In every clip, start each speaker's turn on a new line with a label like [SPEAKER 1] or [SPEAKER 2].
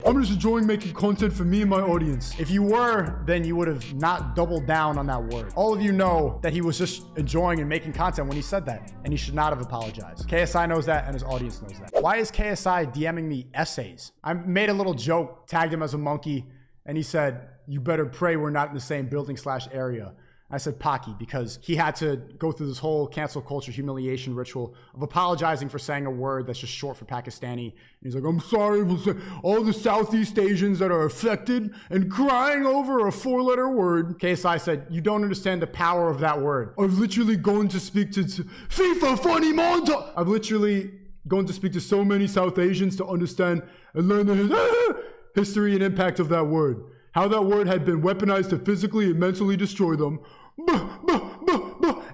[SPEAKER 1] I'm just enjoying making content for me and my audience. If you were, then you would have not doubled down on that word. All of you know that he was just enjoying and making content when he said that, and he should not have apologized. KSI knows that, and his audience knows that. Why is KSI DMing me essays? I made a little joke, tagged him as a monkey, and he said, "You better pray we're not in the same building/area." I said Paki because he had to go through this whole cancel culture humiliation ritual of apologizing for saying a word that's just short for Pakistani. And he's like, "I'm sorry for all the Southeast Asians that are affected and crying over a 4-letter word." KSI said, "You don't understand the power of that word. I've literally gone to speak to FIFA funny monta. I've literally gone to speak to so many South Asians to understand and learn the history and impact of that word. How that word had been weaponized to physically and mentally destroy them."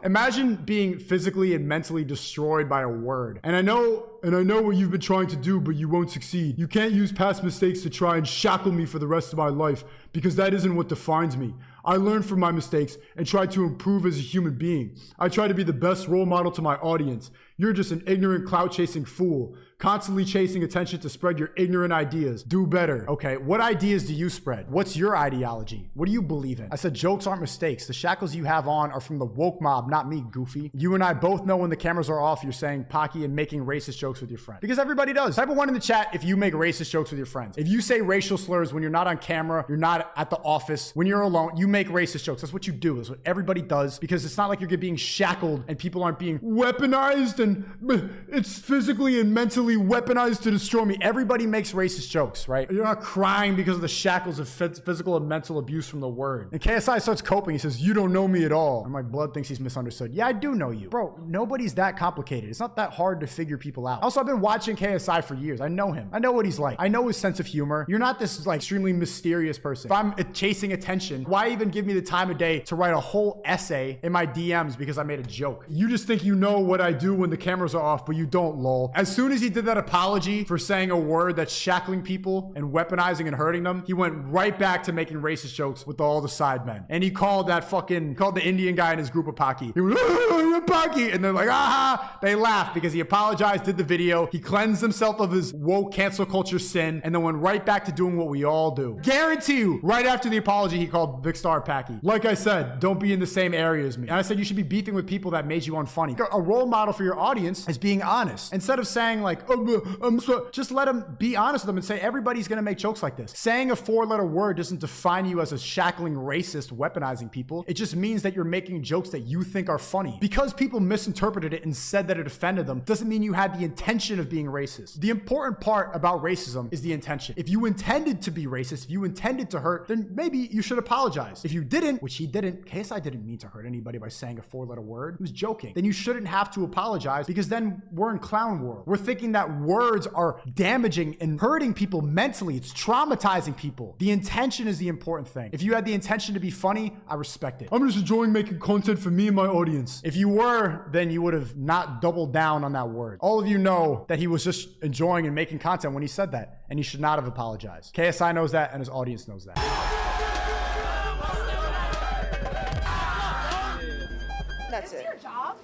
[SPEAKER 1] Imagine being physically and mentally destroyed by a word. And I know what you've been trying to do, but you won't succeed. You can't use past mistakes to try and shackle me for the rest of my life, because that isn't what defines me. I learn from my mistakes and try to improve as a human being. I try to be the best role model to my audience. You're just an ignorant clout-chasing fool, constantly chasing attention to spread your ignorant ideas. Do better. Okay, what ideas do you spread? What's your ideology? What do you believe in? I said jokes aren't mistakes. The shackles you have on are from the woke mob, not me, goofy. You and I both know when the cameras are off, you're saying Paki and making racist jokes with your friends. Because everybody does. Type a 1 in the chat if you make racist jokes with your friends. If you say racial slurs when you're not on camera, you're not at the office, when you're alone, you make racist jokes. That's what you do. That's what everybody does, because it's not like you're being shackled and people aren't being weaponized and it's physically and mentally weaponized to destroy me. Everybody makes racist jokes, right? You're not crying because of the shackles of physical and mental abuse from the word. And KSI starts coping. He says, "You don't know me at all." And my blood thinks he's misunderstood. Yeah, I do know you. Bro, nobody's that complicated. It's not that hard to figure people out. Also, I've been watching KSI for years. I know him. I know what he's like. I know his sense of humor. You're not this like extremely mysterious person. If I'm chasing attention, why even give me the time of day to write a whole essay in my DMs because I made a joke? You just think you know what I do when the cameras are off, but you don't, lol. As soon as he did that apology for saying a word that's shackling people and weaponizing and hurting them, he went right back to making racist jokes with all the sidemen. And he called the Indian guy in his group of Paki. He was, Paki. And they're like, aha. They laughed because he apologized, did the video. He cleansed himself of his woke cancel culture sin, and then went right back to doing what we all do. Guarantee you, right after the apology, he called Big Star Paki. Like I said, don't be in the same area as me. And I said you should be beefing with people that made you unfunny. A role model for your audience is being honest. Instead of saying like, just let them be honest with them and say everybody's gonna make jokes like this. Saying a 4-letter word doesn't define you as a shackling racist weaponizing people. It just means that you're making jokes that you think are funny. Because people misinterpreted it and said that it offended them doesn't mean you had the intention of being racist. The important part about racism is the intention. If you intended to be racist, if you intended to hurt, then maybe you should apologize. If you didn't, which he didn't, KSI didn't mean to hurt anybody by saying a 4-letter word. He was joking. Then you shouldn't have to apologize, because then we're in clown world. We're thinking that words are damaging and hurting people mentally. It's traumatizing people. The intention is the important thing. If you had the intention to be funny, I respect it. I'm just enjoying making content for me and my audience. If you were, then you would have not doubled down on that word. All of you know that he was just enjoying and making content when he said that, and he should not have apologized. KSI knows that, and his audience knows that.
[SPEAKER 2] That's it. Your job?